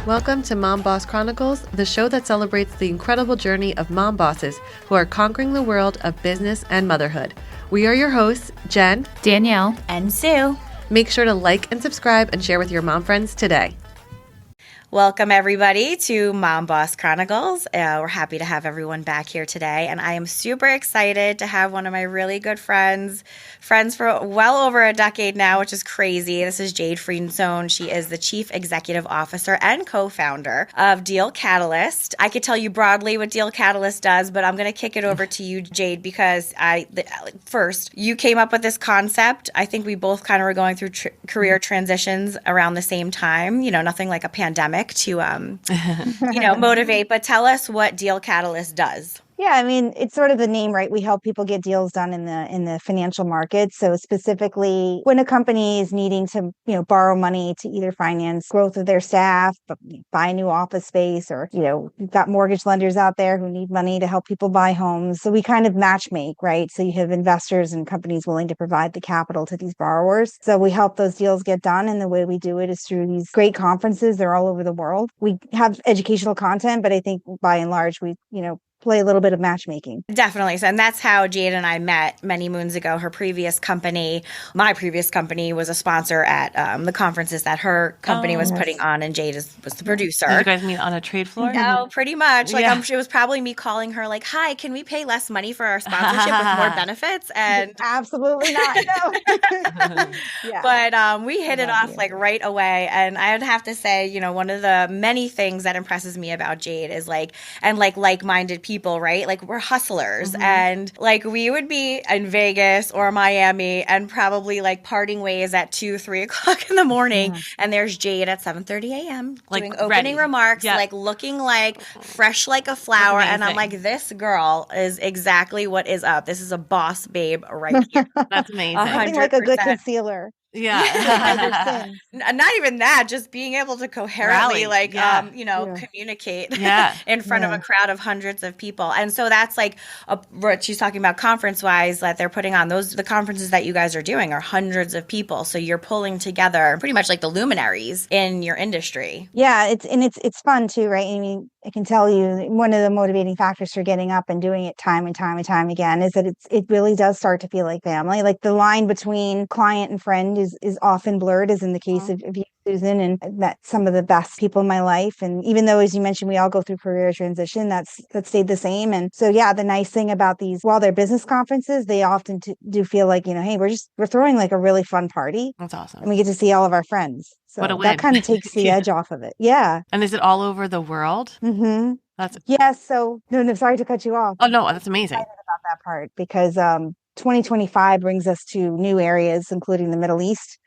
Welcome to Mom Boss Chronicles, the show that celebrates the incredible journey of mom bosses who are conquering the world of business and motherhood. We are your hosts, Jen, Danielle, and Sue. Make sure to like and subscribe and share with your mom friends today. Welcome, everybody, to Mom Boss Chronicles. We're happy to have everyone back here today, and I am super excited to have one of my really good friends for well over a decade now, which is crazy. This is Jade Friedensohn. She is the Chief Executive Officer and co-founder of Deal Catalyst. I could tell you broadly what Deal Catalyst does, but I'm going to kick it over to you, Jade, because first, you came up with this concept. I think we both kind of were going through career transitions around the same time, nothing like a pandemic to motivate, but tell us what Deal Catalyst does. Yeah, I mean, it's sort of the name, right? We help people get deals done in the financial markets. So specifically when a company is needing to, borrow money to either finance growth of their staff, buy a new office space, or, you've got mortgage lenders out there who need money to help people buy homes. So we kind of match make, right? So you have investors and companies willing to provide the capital to these borrowers. So we help those deals get done. And the way we do it is through these great conferences. They're all over the world. We have educational content, but I think by and large, we, play a little bit of matchmaking. Definitely. So, and that's how Jade and I met many moons ago. My previous company was a sponsor at the conferences that her company was putting on, and Jade was the producer. Did you guys meet on a trade floor? No, pretty much. It was probably me calling her like, "Hi, can we pay less money for our sponsorship with more benefits?" And absolutely not. No. Yeah. But we hit it off like right away. And I'd have to say, one of the many things that impresses me about Jade is like-minded people, right? Like we're hustlers, and like we would be in Vegas or Miami and probably like parting ways at 2-3 o'clock in the morning, and there's Jade at 7:30 a.m. doing opening remarks, like looking like fresh like a flower, and I'm like, this girl is exactly what is up. This is a boss babe right here. That's amazing. Something like a good concealer. Yeah. Not even that, just being able to coherently communicate in front of a crowd of hundreds of people. And so that's like what she's talking about conference wise that they're putting on. The conferences that you guys are doing are hundreds of people. So you're pulling together pretty much like the luminaries in your industry. Yeah, it's fun too, right? I mean, I can tell you one of the motivating factors for getting up and doing it time and time and time again is that it really does start to feel like family. Like the line between client and friend is often blurred, as in the case of you, Susan, and met some of the best people in my life. And even though, as you mentioned, we all go through career transition, that stayed the same. And so, yeah, the nice thing about these, while they're business conferences, they often do feel like, hey, we're throwing like a really fun party. That's awesome. And we get to see all of our friends. So that kind of takes the edge off of it. Yeah. And is it all over the world? Mm-hmm. Yes. So, no, sorry to cut you off. Oh, no, that's amazing. I'm excited about that part because 2025 brings us to new areas, including the Middle East.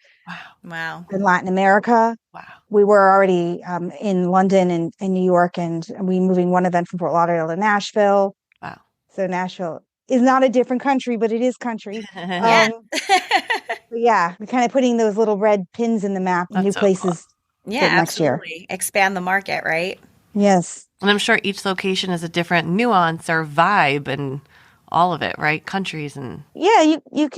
Wow. In Latin America. Wow. We were already in London and New York, and we moving one event from Fort Lauderdale to Nashville. Wow. So Nashville is not a different country, but it is country. Yeah, we're kind of putting those little red pins in the map, new places. Cool. Yeah, next year. Expand the market, right? Yes. And I'm sure each location is a different nuance or vibe and all of it, right? Countries and you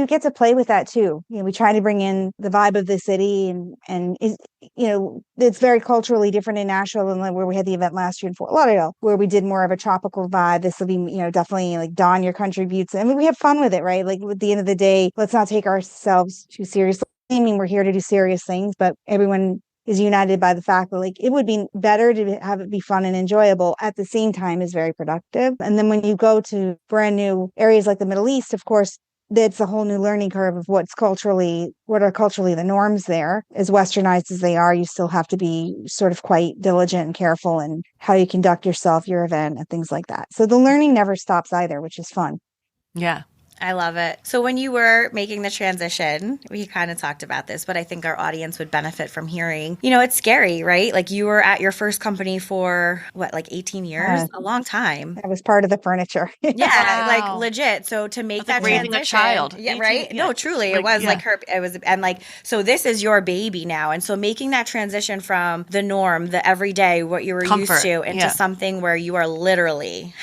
get to play with that too. We try to bring in the vibe of the city, and it's very culturally different in Nashville than where we had the event last year in Fort Lauderdale, where we did more of a tropical vibe. This will be definitely like don your country boots. I mean, we have fun with it, right? Like at the end of the day, let's not take ourselves too seriously. I mean, we're here to do serious things, but everyone is united by the fact that it would be better to have it be fun and enjoyable at the same time as very productive. And then when you go to brand new areas like the Middle East, of course, that's a whole new learning curve of what are culturally the norms there. As westernized as they are, you still have to be sort of quite diligent and careful in how you conduct yourself, your event, and things like that. So the learning never stops either, which is fun. Yeah. I love it. So when you were making the transition, we kind of talked about this, but I think our audience would benefit from hearing, it's scary, right? Like you were at your first company for 18 years? A long time. I was part of the furniture. Yeah, wow. Legit. So to make that raising transition, a child. Yeah, right? Yeah. No, truly. It was so this is your baby now. And so making that transition from the norm, the everyday, what you were used to, into something where you are literally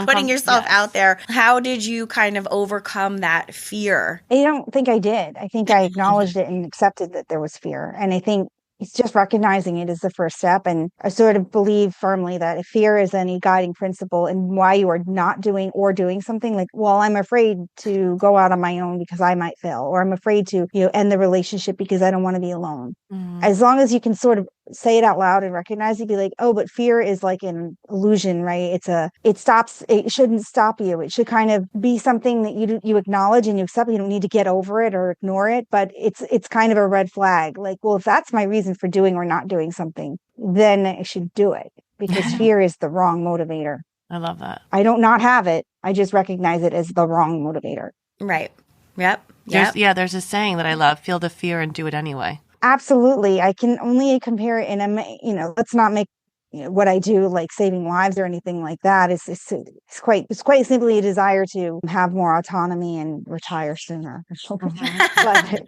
putting yourself out there. How did you kind of overcome that fear? I don't think I did. I think I acknowledged it and accepted that there was fear. And I think it's just recognizing it is the first step. And I sort of believe firmly that if fear is any guiding principle and why you are not doing or doing something, like, well, I'm afraid to go out on my own because I might fail, or I'm afraid to, end the relationship because I don't want to be alone. As long as you can sort of say it out loud and recognize it, be like, oh, but fear is like an illusion, right? It shouldn't stop you. It should kind of be something that you acknowledge and you accept. You don't need to get over it or ignore it, but it's kind of a red flag. Like, well, if that's my reason for doing or not doing something, then I should do it, because fear is the wrong motivator. I love that. I don't not have it. I just recognize it as the wrong motivator. Right. Yep. There's a saying that I love: feel the fear and do it anyway. Absolutely. I can only compare it, and let's not make what I do like saving lives or anything like that. It's quite simply a desire to have more autonomy and retire sooner, but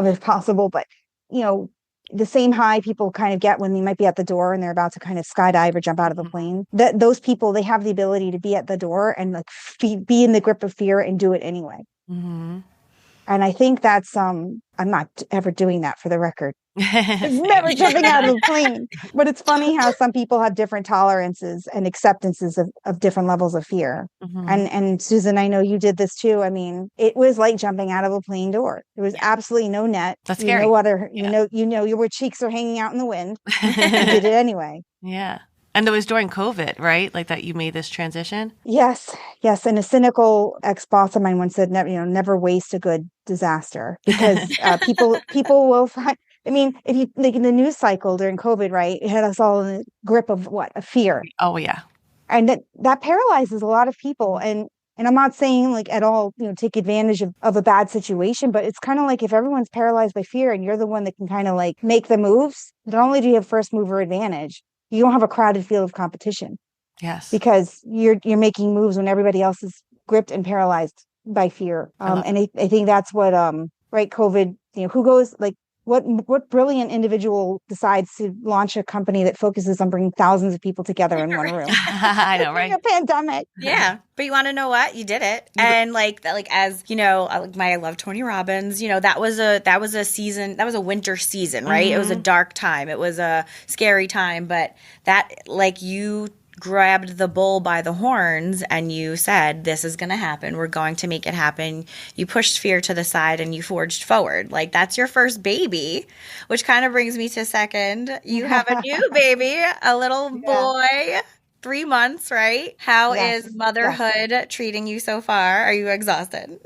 if possible. But the same high people kind of get when they might be at the door and they're about to kind of skydive or jump out of a plane. That those people, they have the ability to be at the door and like be in the grip of fear and do it anyway. And I think that's I'm not ever doing that, for the record. It's never jumping out of a plane. But it's funny how some people have different tolerances and acceptances of different levels of fear. And Susan, I know you did this too. I mean, it was like jumping out of a plane door. There was absolutely no net. That's scary. Your cheeks are hanging out in the wind. You did it anyway. Yeah. And it was during COVID, right? Like that you made this transition? Yes. And a cynical ex-boss of mine once said, never waste a good disaster, because people will find, I mean, if you like in the news cycle during COVID, right, it had us all in the grip of a fear. Oh, yeah. And that paralyzes a lot of people. And I'm not saying like at all, take advantage of a bad situation, but it's kind of like if everyone's paralyzed by fear and you're the one that can kind of like make the moves, not only do you have first mover advantage, you don't have a crowded field of competition. Yes. Because you're making moves when everybody else is gripped and paralyzed by fear. And I think that's what, right, COVID, who goes, like, what brilliant individual decides to launch a company that focuses on bringing thousands of people together in one room? I know, right? A pandemic. Yeah. But you want to know what? You did it. And as I love Tony Robbins, that was a season, that was a winter season, right? It was a dark time. It was a scary time, but that, like, you grabbed the bull by the horns and you said, this is going to happen. We're going to make it happen. You pushed fear to the side and you forged forward. Like, that's your first baby, which kind of brings me to second. You have a new baby, a little boy, 3 months, right? How is motherhood treating you so far? Are you exhausted?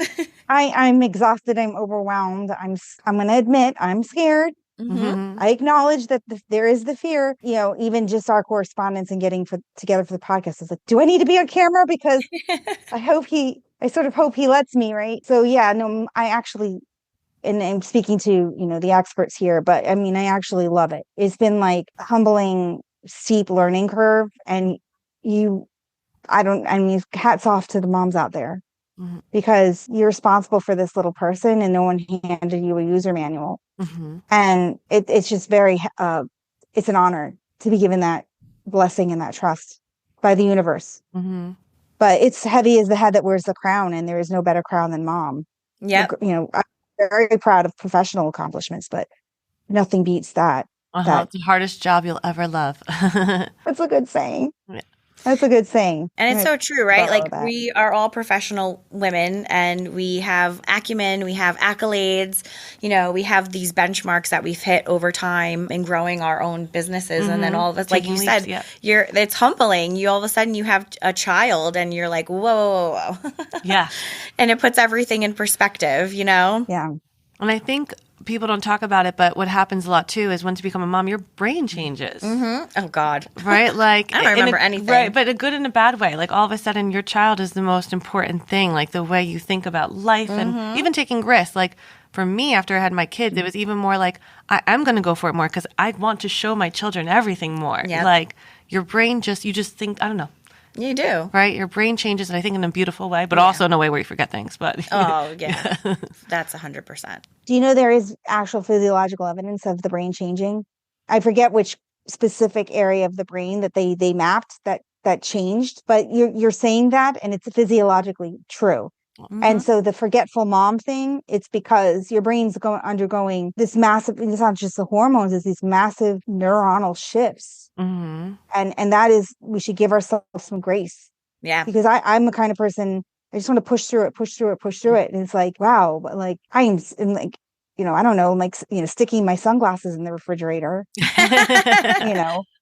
I'm exhausted. I'm overwhelmed. I'm going to admit I'm scared. I acknowledge that there is the fear, even just our correspondence and getting together for the podcast. Is like, do I need to be on camera? Because I sort of hope he lets me, right? So yeah, no, I actually, and I'm speaking to, the experts here, but I mean, I actually love it. It's been like a humbling, steep learning curve. And hats off to the moms out there. Because you're responsible for this little person and no one handed you a user manual. And it's just very, it's an honor to be given that blessing and that trust by the universe. But it's heavy as the head that wears the crown, and there is no better crown than mom. Yeah. I'm very proud of professional accomplishments, but nothing beats that. It's the hardest job you'll ever love. That's a good saying. Yeah. That's a good saying. And it's so true, right? Like, we are all professional women and we have acumen, we have accolades, we have these benchmarks that we've hit over time in growing our own businesses. And then all of us, like you said, it's humbling. You all of a sudden you have a child and you're like, whoa. Yeah. And it puts everything in perspective, Yeah. And I think people don't talk about it, but what happens a lot too is once you become a mom, your brain changes. Oh God. Right? Like, I don't remember anything. Right, but a good and a bad way. Like, all of a sudden your child is the most important thing, like the way you think about life and even taking risks. Like, for me, after I had my kids, it was even more like, I'm going to go for it more because I want to show my children everything more. Yep. Like, your brain you just think, I don't know. You do. Right? Your brain changes, and I think in a beautiful way, but also in a way where you forget things. But yeah. That's 100%. Do you know there is actual physiological evidence of the brain changing? I forget which specific area of the brain that they mapped that changed, but you're saying that, and it's physiologically true. And so the forgetful mom thing, it's because your brain's undergoing this massive, it's not just the hormones, it's these massive neuronal shifts. And that is, we should give ourselves some grace. Yeah. Because I'm the kind of person, I just want to push through it. And it's like, wow, but like I'm like, I don't know, like, sticking my sunglasses in the refrigerator,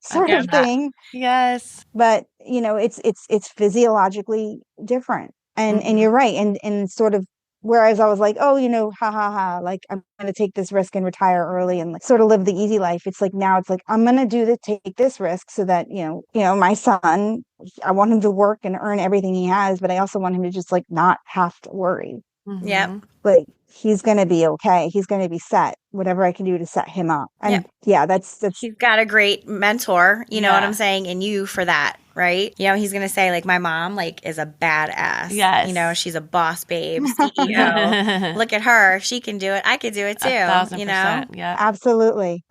sort of thing. Yes. But, it's physiologically different. And you're right. And sort of, whereas I was like, oh, ha ha ha, like I'm going to take this risk and retire early and like sort of live the easy life. It's like, now it's like, I'm going to take this risk so that, my son, I want him to work and earn everything he has, but I also want him to just like not have to worry. Yep. Like, he's going to be okay. He's going to be set, whatever I can do to set him up. And that's he's got a great mentor, you know what I'm saying, in you for that, right? He's going to say like, my mom like is a badass. Yes. She's a boss babe, CEO. Look at her. If she can do it, I could do it too. 1,000%. Yeah. Absolutely.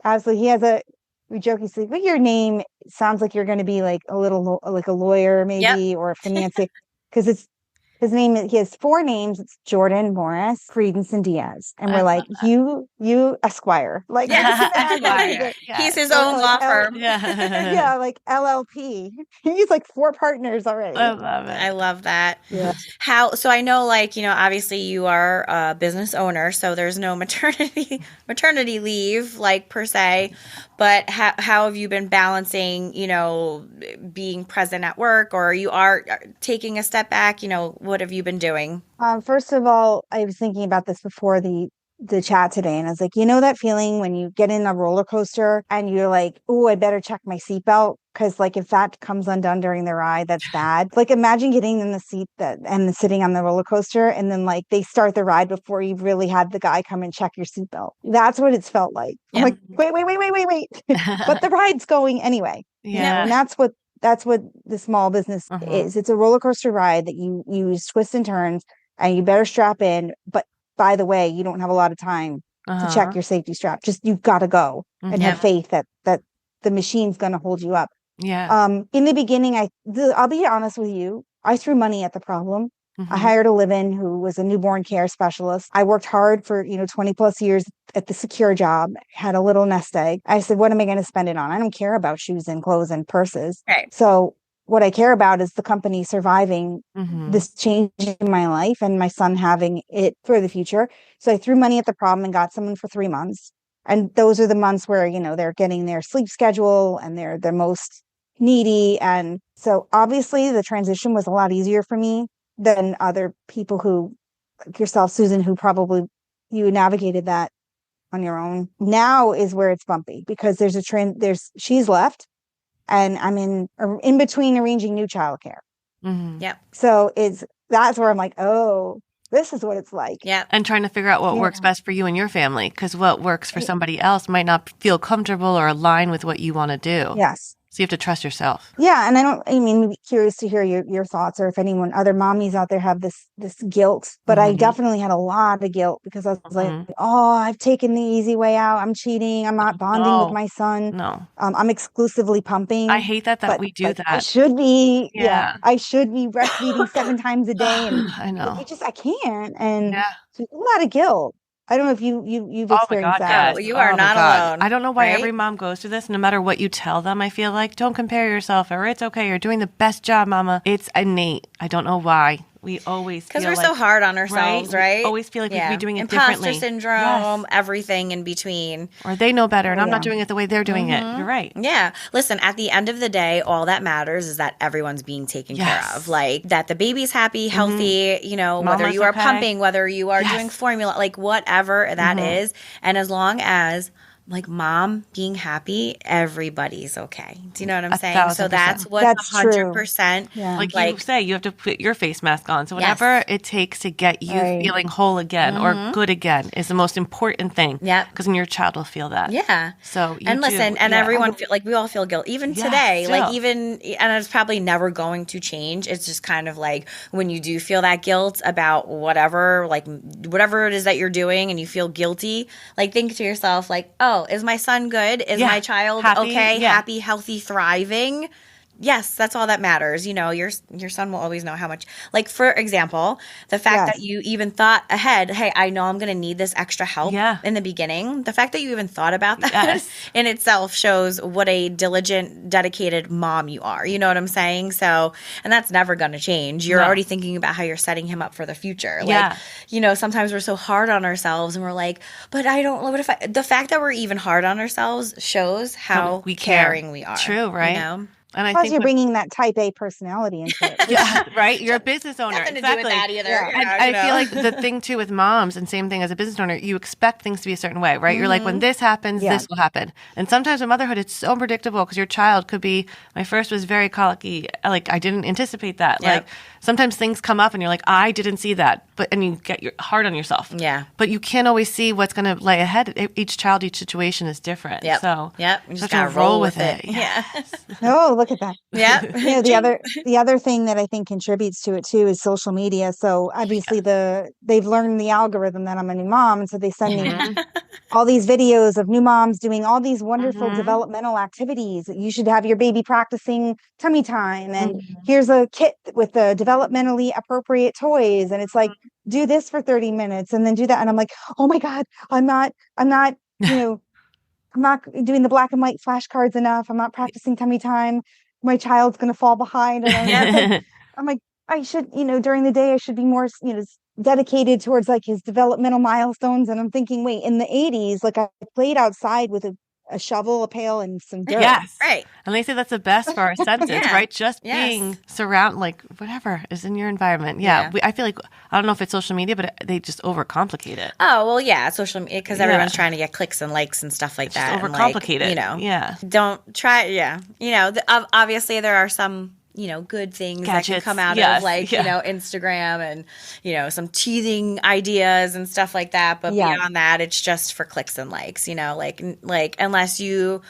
We joke, he's like, but your name sounds like you're going to be like a little, like a lawyer maybe, or a financier. Because he has 4 names. It's Jordan Morris Friedensohn Diaz. And we're like, you Esquire. Like, he's his own law firm. Yeah, like LLP. He's like 4 partners already. I love it. I love that. Yeah. So I know, like, obviously you are a business owner, so there's no maternity leave, like, per se, but how have you been balancing, being present at work, or you are taking a step back, what have you been doing? First of all, I was thinking about this before the chat today, and I was like, that feeling when you get in a roller coaster and you're like, oh, I better check my seatbelt, because like if that comes undone during the ride, that's bad. Like, imagine getting in the seat and sitting on the roller coaster, and then like they start the ride before you've really had the guy come and check your seatbelt. That's what it's felt like. I'm like, wait. But the ride's going anyway. Yeah. And that's what the small business is. It's a roller coaster ride that you use twists and turns, and you better strap in. But by the way, you don't have a lot of time to check your safety strap. Just, you've got to go and have faith that the machine's going to hold you up. Yeah. In the beginning, I'll be honest with you, I threw money at the problem. I hired a live-in who was a newborn care specialist. I worked hard for 20 plus years at the secure job, had a little nest egg. I said, what am I going to spend it on? I don't care about shoes and clothes and purses. Right. So what I care about is the company surviving this change in my life and my son having it for the future. So I threw money at the problem and got someone for 3 months. And those are the months where, they're getting their sleep schedule and they're the most needy. And so obviously the transition was a lot easier for me than other people who, like yourself, Susan, who probably you navigated that on your own. Now is where it's bumpy, because there's she's left, and I'm in between arranging new childcare. Yep. So that's where I'm like, oh, this is what it's like. Yeah. And trying to figure out what works best for you and your family, because what works for somebody else might not feel comfortable or align with what you want to do. Yes. So you have to trust yourself. Yeah. And I'm curious to hear your thoughts, or if other mommies out there have this guilt. But I definitely had a lot of guilt, because I was like, oh, I've taken the easy way out. I'm cheating. I'm not bonding with my son. No. I'm exclusively pumping. I hate that we do that. I should be. Yeah. I should be breastfeeding 7 times a day. And I know. I can't. And so a lot of guilt. I don't know if you've experienced that. Yes. You are not alone. I don't know why every mom goes through this. No matter what you tell them, I feel like, don't compare yourself, or it's okay, you're doing the best job, mama. It's innate. I don't know why. We always feel because we're so hard on ourselves, right? We always feel like we could be doing it Imposter differently. syndrome, everything in between. Or they know better, and I'm not doing it the way they're doing it. You're right. Yeah. Listen, at the end of the day, all that matters is that everyone's being taken care of. Like, that the baby's happy, healthy, whether you are pumping, whether you are doing formula, like whatever that is. And as long as, like, mom being happy, everybody's okay. Do you know what I'm saying? 1,000%. So that's what 100%. Yeah. Like you say, you have to put your face mask on. So whatever it takes to get you feeling whole again or good again is the most important thing. Yeah. Because then your child will feel that. Yeah. So listen, and everyone feel like we all feel guilt. Even today, still. like and it's probably never going to change. It's just kind of like when you do feel that guilt about whatever it is that you're doing and you feel guilty, like think to yourself, like, oh, is my son good? Is my child happy, okay? Happy, healthy, thriving? Yes, that's all that matters. Your son will always know how much. Like, for example, the fact that Yes. you even thought ahead, hey, I know I'm going to need this extra help Yeah. in the beginning. The fact that you even thought about that Yes. in itself shows what a diligent, dedicated mom you are. You know what I'm saying? So, and that's never going to change. You're No. already thinking about how you're setting him up for the future. Yeah. Like, sometimes we're so hard on ourselves and we're like, but I don't, what if the fact that we're even hard on ourselves shows how we care. caring we are. True, right? And I Plus, think you're bringing that type A personality into it. yeah, right. You're a business owner. Nothing to Exactly. do with that either. Yeah. you know, I you know. feel like the thing too with moms, and same thing as a business owner, you expect things to be a certain way, right? You're like, when this happens, Yeah. this will happen. And sometimes in motherhood, it's so unpredictable because your child could be. My first was very colicky. Like I didn't anticipate that. Yep. Like sometimes things come up, and you're like, I didn't see that, and you get hard on yourself. Yeah. But you can't always see what's going to lay ahead. Each child, each situation is different. Yep. So Yep. You just have gotta to roll with it. Yeah. Oh, look at that. Yeah. The other thing that I think contributes to it too is social media. So obviously they've learned the algorithm that I'm a new mom, and so they send me all these videos of new moms doing all these wonderful developmental activities. You should have your baby practicing tummy time, and here's a kit with the developmentally appropriate toys, and it's like, do this for 30 minutes and then do that, and I'm like, oh my god, I'm not I'm not doing the black and white flashcards enough. I'm not practicing tummy time. My child's going to fall behind. And I'm like, I should, during the day, I should be more, dedicated towards like his developmental milestones. And I'm thinking, wait, in the 80s, like I played outside with a shovel, a pail, and some dirt. Yes. Right. And they say that's the best for our senses, Yeah. right? Just Yes. being like whatever is in your environment. Yeah. I feel like, I don't know if it's social media, but they just overcomplicate it. Oh, well, yeah, social media, because everyone's trying to get clicks and likes and stuff like Just that. and, overcomplicate it. Yeah. Yeah. Don't try, yeah. Obviously there are some, good things that can Gadgets, come out yes, of like, yeah. Instagram and, some teething ideas and stuff like that. But Yeah. beyond that, it's just for clicks and likes, like unless you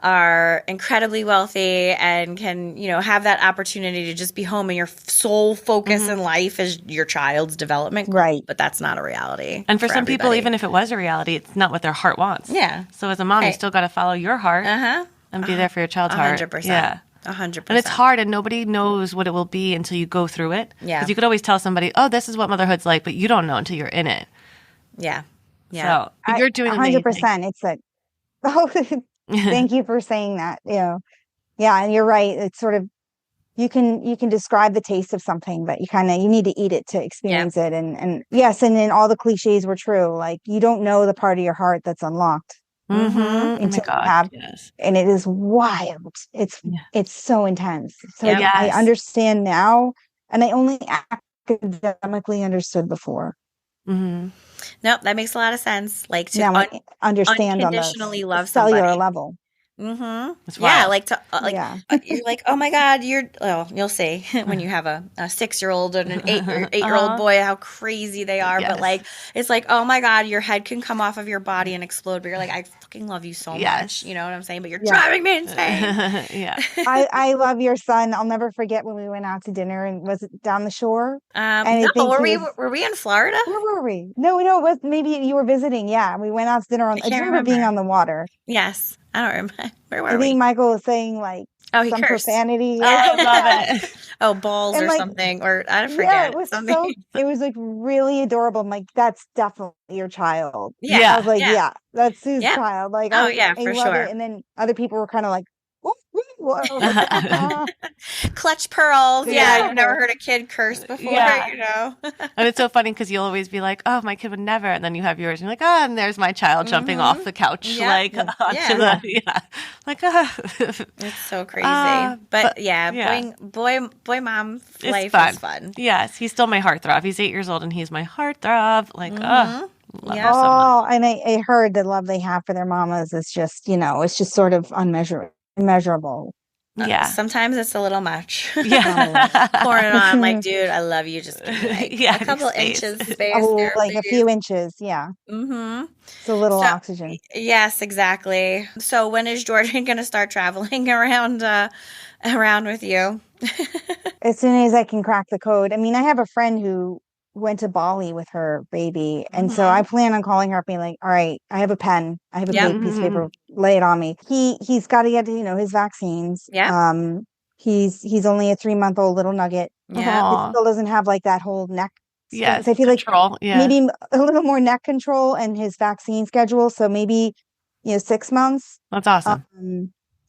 are incredibly wealthy and can, have that opportunity to just be home and your sole focus in life is your child's development. Right. But that's not a reality. And for some people, everybody. even if it was a reality, it's not what their heart wants. Yeah. So as a mom, Hey. you still got to follow your heart Uh-huh. and be there for your child's heart. 100%. Yeah. 100%. And it's hard, and nobody knows what it will be until you go through it. Yeah. Because you could always tell somebody, oh, this is what motherhood's like, but you don't know until you're in it. Yeah. Yeah. So but you're doing 100%. It's like, oh, thank you for saying that. Yeah, and you're right. It's sort of, you can describe the taste of something, but you need to eat it to experience it. And yes, and then all the cliches were true. Like, you don't know the part of your heart that's unlocked Mm-hmm. Oh my until you God. have, Yes. and it is wild. It's so intense. So Yeah. I Yes. understand now, and I only academically understood before. Mm-hmm. Nope, that makes a lot of sense. Like to Now I understand on unconditionally the love cellular somebody. level. Mm-hmm. It's Yeah, wild. like to Yeah. you're like, oh my God, you'll see when you have a 6-year-old and an 8-year-old boy how crazy they are. Yes. But like, it's like, oh my God, your head can come off of your body and explode. But you're like, I fucking love you so Yes. much. You know what I'm saying? But you're Yeah. driving me insane. Yeah. I love your son. I'll never forget when we went out to dinner, and was it down the shore? And I No, think he were we in Florida? Where were we? No, it was, maybe you were visiting. Yeah, we went out to dinner I can't just remember being remember. on the water. Yes, I don't remember. Where I were think we? Michael was saying like Oh, he some cursed. profanity. Oh, I love it. Oh, balls And, or like, something, or I Yeah, forget. it was something. it was like really adorable. I'm like, that's definitely your child. Yeah. I was like, Yeah. yeah, that's Sue's Yeah. child. Like, Oh, yeah, I for love sure. it. And then other people were kind of like, "Whoa, whoa, whoa." Clutch pearls. Yeah, Yeah. you've never heard a kid curse before, Yeah. And it's so funny because you'll always be like, oh, my kid would never. And then you have yours and you're like, oh, and there's my child jumping off the couch. Yeah. Like, Yeah. onto the, like, It's so crazy. But yeah, boy mom It's life fun. is fun. Yes, he's still my heartthrob. He's 8 years old and he's my heartthrob. Like, love Yeah. him so much. Oh, and I heard the love they have for their mamas is just, it's just sort of immeasurable. Yeah. Sometimes it's a little much. Yeah. Pouring it on, like, dude, I love you. Just give me like Yeah, a couple space. inches space. Oh, there, like a please. few inches. Yeah. Mm-hmm. It's a little So- oxygen. Yes, exactly. So when is Jordan going to start traveling around with you? As soon as I can crack the code. I mean, I have a friend who went to Bali with her baby. And so I plan on calling her up being like, all right, I have a pen. I have a Yeah. piece of paper. Lay it on me. He's got to get, his vaccines. Yeah. He's only a 3-month-old little nugget. Yeah. He Aw. still doesn't have like that whole neck Yes. space. I feel like Control. Yeah. maybe a little more neck control and his vaccine schedule. So maybe, 6 months. That's awesome.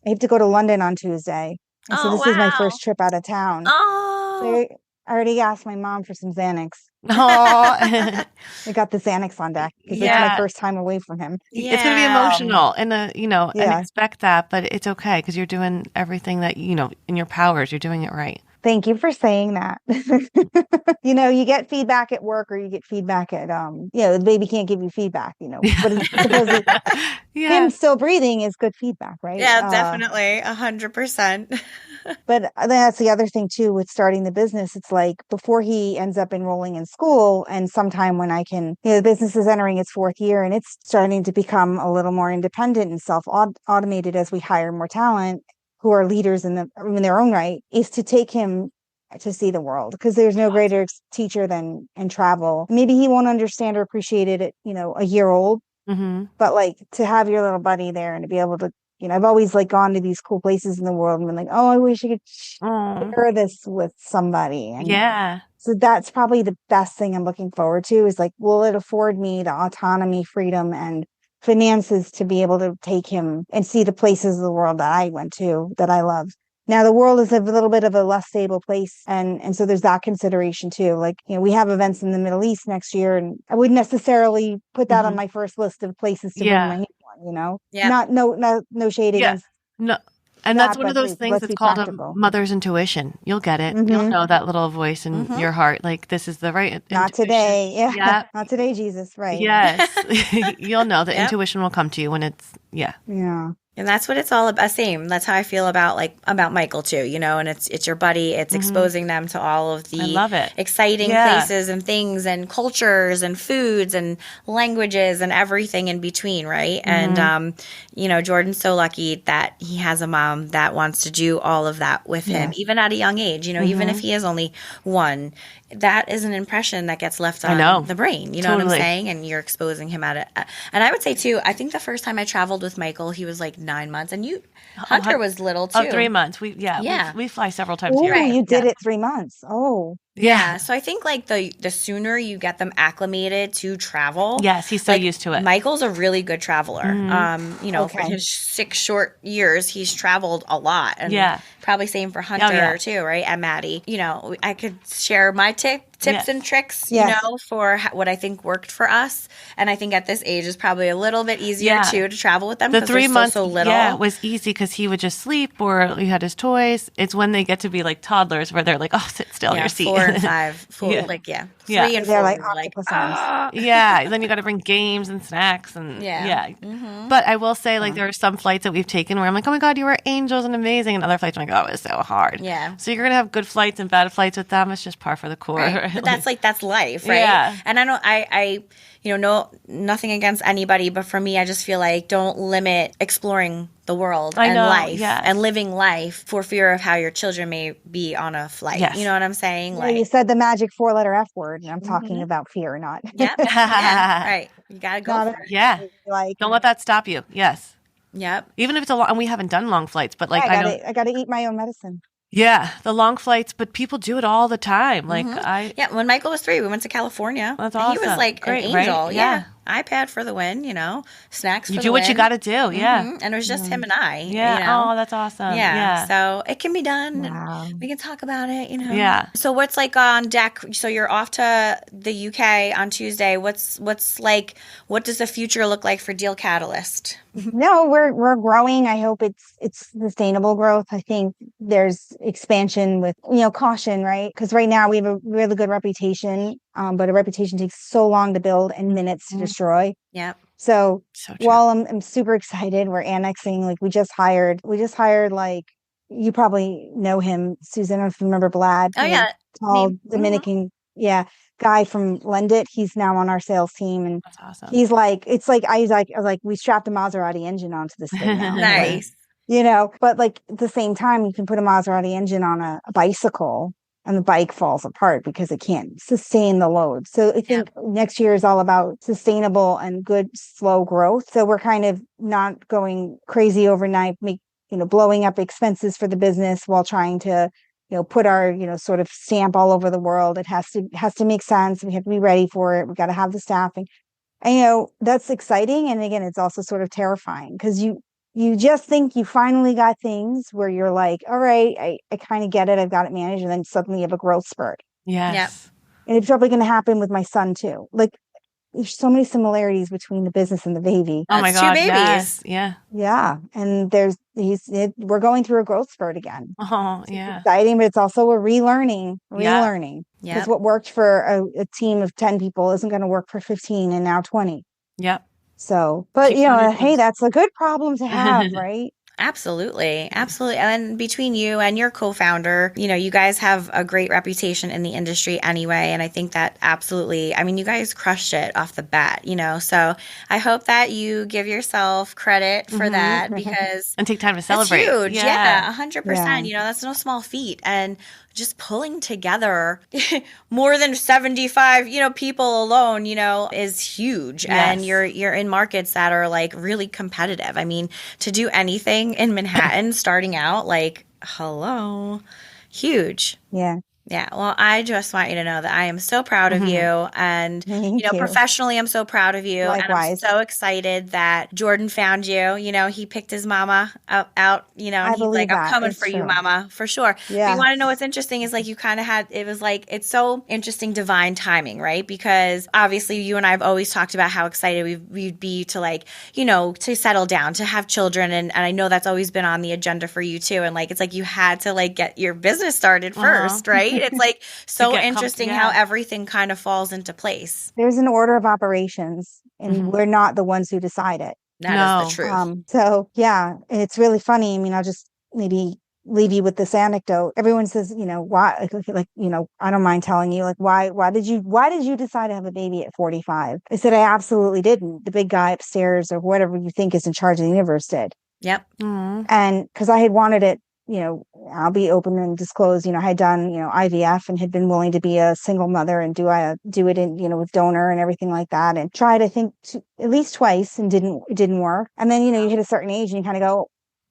I have to go to London on Tuesday. And so Oh, this is my wow. first trip out of town. So Oh. I already asked my mom for some Xanax. Oh. I got the Xanax on deck because it's my Yeah. first time away from him. It's going to be emotional and, and Yeah. expect that, but it's okay because you're doing everything that, in your powers, you're doing it right. Thank you for saying that. You get feedback at work or you get feedback at, the baby can't give you feedback, but it's supposedly Yeah. him still breathing is good feedback, right? Yeah, definitely. 100%. But that's the other thing too with starting the business. It's like before he ends up enrolling in school and sometime when I can, the business is entering its 4th year and it's starting to become a little more independent and self-automated as we hire more talent who are leaders in their own right, is to take him to see the world because there's no greater teacher than in travel. Maybe he won't understand or appreciate it at, a year old, Mm-hmm. but like to have your little buddy there and to be able to, I've always like gone to these cool places in the world and been like, oh, I wish I could share this with somebody. And Yeah. so that's probably the best thing I'm looking forward to is like, will it afford me the autonomy, freedom, and finances to be able to take him and see the places of the world that I went to that I love. Now the world is a little bit of a less stable place and so there's that consideration too. Like, we have events in the Middle East next year and I wouldn't necessarily put that on my first list of places to bring my hand on, Yeah. Not no shade Yeah. against No. And that's that, one of but those things let's that's be called practical. a mother's intuition. You'll get it. You'll know that little voice in your heart. Like, this is the right Not intuition. today. Yeah. Yeah. Not today, Jesus. Right. Yes. You'll know the Yep. intuition will come to you when it's, yeah. Yeah. And that's what it's all about. Same. That's how I feel about Michael too, and it's your buddy. It's exposing them to all of the I love it. exciting Yeah. places and things and cultures and foods and languages and everything in between, right? And Jordan's so lucky that he has a mom that wants to do all of that with him, even at a young age, even if he is only 1. That is an impression that gets left on the brain. You know what I'm saying? And you're exposing him at it. And I would say too, I think the first time I traveled with Michael, he was like 9 months, and Hunter was little too. 3 months. We fly several times a Oh, year. you did it 3 months. Oh. Yeah. So I think like the sooner you get them acclimated to travel. Yes, he's so used to it. Michael's a really good traveler. For his 6 short years, he's traveled a lot. And probably same for Hunter too, right? And Maddie. I could share my tips and tricks, for what I think worked for us. And I think at this age is probably a little bit easier too to travel with them. The 3 months, so little. was easy because he would just sleep or he had his toys. It's when they get to be like toddlers where they're like, oh, sit still in your seat. 4 and 5, 4, 3 and 4. They're like octopus arms. Then you got to bring games and snacks and But I will say, like, there are some flights that we've taken where I'm like, oh my god, you were angels and amazing, and other flights I'm like, oh, it's so hard. Yeah. So you're gonna have good flights and bad flights with them. It's just par for the course. Right. But that's life, right? Yeah. And I know nothing against anybody, but for me, I just feel like don't limit exploring the world and life and living life for fear of how your children may be on a flight. Yes. You know what I'm saying? Well, you said the magic 4-letter F word, and I'm talking about fear, not. Yep. Right. You gotta go for it. Yeah. Like, don't let that stop you. Yes. Yep. Even if it's a long, and we haven't done long flights, but like I got to eat my own medicine. Yeah, the long flights, but people do it all the time. Like when Michael was 3, we went to California. That's awesome. He was like great, an angel. Right? Yeah. iPad for the win, snacks for you the do what win. you got to do. Yeah. And it was just him and I. Yeah. Oh, that's awesome. Yeah. So it can be done. Wow. And we can talk about it, Yeah. So what's like on deck? So you're off to the UK on Tuesday. What does the future look like for Deal Catalyst? No, we're growing. I hope it's sustainable growth. I think there's expansion with, caution, right? Because right now we have a really good reputation, but a reputation takes so long to build and minutes to destroy. Yeah. So true. while I'm super excited, we're annexing, like we just hired like, you probably know him, Susan, if you remember Vlad. Oh yeah. Tall Dominican, guy from Lendit. He's now on our sales team, and That's awesome. he's like, I was like, we strapped a Maserati engine onto this thing now. Nice. But like at the same time, you can put a Maserati engine on a bicycle and the bike falls apart because it can't sustain the load. So I think next year is all about sustainable and good, slow growth. So we're kind of not going crazy overnight, blowing up expenses for the business while trying to, put our, sort of stamp all over the world. It has to make sense. We have to be ready for it. We got to have the staffing. And, that's exciting. And again, it's also sort of terrifying because you just think you finally got things where you're like, all right, I kind of get it. I've got it managed. And then suddenly you have a growth spurt. Yes. And it's probably going to happen with my son too. Like, there's so many similarities between the business and the baby. Oh my That's God. two babies. Yes. Yeah. Yeah. And we're going through a growth spurt again. Oh, It's yeah. exciting, but it's also a relearning. Yeah. Because what worked for a team of 10 people isn't going to work for 15 and now 20. Yep. So, but Keep doing hey, things. that's a good problem to have, right? Absolutely. Absolutely. And between you and your co-founder, you guys have a great reputation in the industry anyway. And I think that absolutely, you guys crushed it off the bat, so I hope that you give yourself credit for that because And take time to celebrate. it's huge. Yeah, 100%. Yeah. That's no small feat. And just pulling together more than 75, people alone, is huge. Yes. And you're in markets that are like really competitive. To do anything in Manhattan starting out, like, hello, huge. Yeah. Yeah. Well, I just want you to know that I am so proud of you. And, Thank you. professionally, I'm so proud of you. And I'm Likewise. so excited that Jordan found you. He picked his mama out, and he's believe like, I'm that. coming It's for you, true. mama, for sure. Yeah. But you want to know what's interesting is like you kind of had, it was like, it's so interesting divine timing, right? Because obviously you and I have always talked about how excited we'd be to like, to settle down, to have children. And I know that's always been on the agenda for you too. And like, it's like you had to like get your business started first, right? It's like so interesting how everything kind of falls into place. There's an order of operations, and we're not the ones who decide it. That is the truth. So yeah, it's really funny. I just maybe leave you with this anecdote. Everyone says, why, like, I don't mind telling you, like, why did you decide to have a baby at 45? I said, I absolutely didn't. The big guy upstairs or whatever you think is in charge of the universe did. Yep. And because I had wanted it, I'll be open and disclose, I had done, IVF and had been willing to be a single mother and do it in, with donor and everything like that, and tried, I think, at least twice, and it didn't work. And then, you hit a certain age and you kind of go,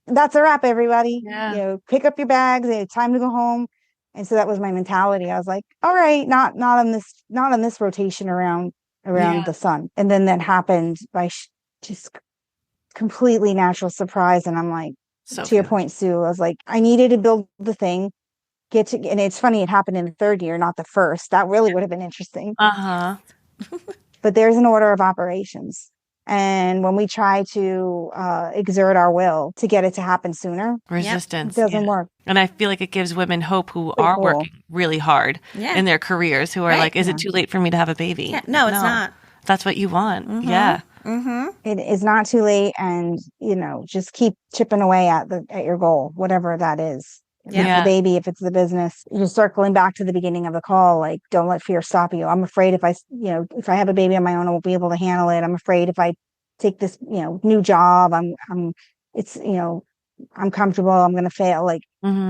that's a wrap, everybody. Yeah. Pick up your bags. It's time to go home. And so that was my mentality. I was like, all right, not on this rotation around the sun. And then that happened by just completely natural surprise. And I'm like, to your point, Sue, I was like, I needed to build the thing, and it's funny, it happened in the third year, not the first. That really would have been interesting. But there's an order of operations. And when we try to exert our will to get it to happen sooner, resistance it doesn't work. And I feel like it gives women hope who are working really hard in their careers, who are like, is it too late for me to have a baby? Yeah. No, it's not. That's what you want. Yeah. It is not too late, and just keep chipping away at your goal, whatever that is. If it's the baby, if it's the business. You're circling back to the beginning of the call, like, don't let fear stop you. I'm afraid if I have a baby on my own, I won't be able to handle it. I'm afraid if I take this new job, I'm comfortable, I'm going to fail. Like,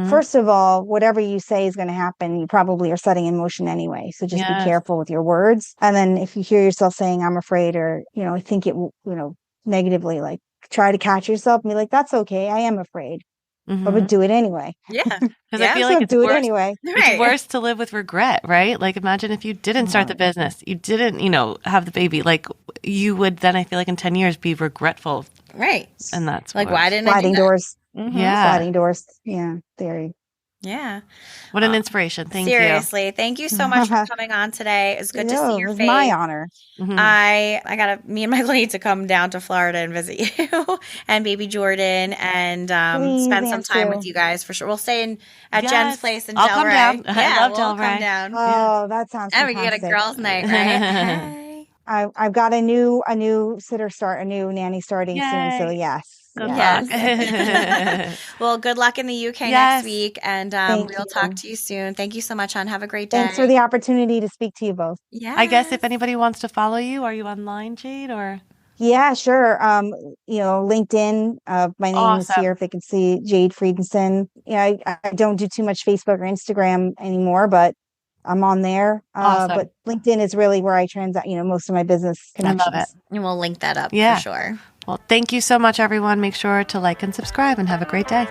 first of all, whatever you say is going to happen, you probably are setting in motion anyway. So just be careful with your words. And then if you hear yourself saying, I'm afraid, or, I think it will, negatively, like, try to catch yourself and be like, that's okay. I am afraid. But do it anyway. Yeah. Because I feel like it's do worse, it anyway. It's worse to live with regret, right? Like, imagine if you didn't start the business, you didn't, have the baby. Like, you would then, I feel like in 10 years, be regretful. Right. And that's like, worse. why didn't I sliding do that? doors? Yeah. Sliding doors. Yeah. There. Yeah. What an inspiration. Thank you. Seriously. Thank you so much for coming on today. It's good to see your it was face. my honor. Me and Michael need to come down to Florida and visit you and baby Jordan and spend some time with you guys for sure. We'll stay at Jen's place in I'll Delray. come down. Yeah, I love we'll Delray. come down. Oh, that sounds And we fantastic. can get a girls' night, right? I've got a new nanny starting soon. So yes. Good Yes. luck. Well, good luck in the UK next week, and we'll talk to you soon. Thank you so much, hon. Have a great day. Thanks for the opportunity to speak to you both. Yeah. I guess if anybody wants to follow you, are you online, Jade, or? Yeah, sure. LinkedIn. My name is here. If they can see Jade Friedensohn. I don't do too much Facebook or Instagram anymore, but I'm on there. But LinkedIn is really where I transact, most of my business connections. I love it. And we'll link that up for sure. Well, thank you so much, everyone. Make sure to like and subscribe and have a great day.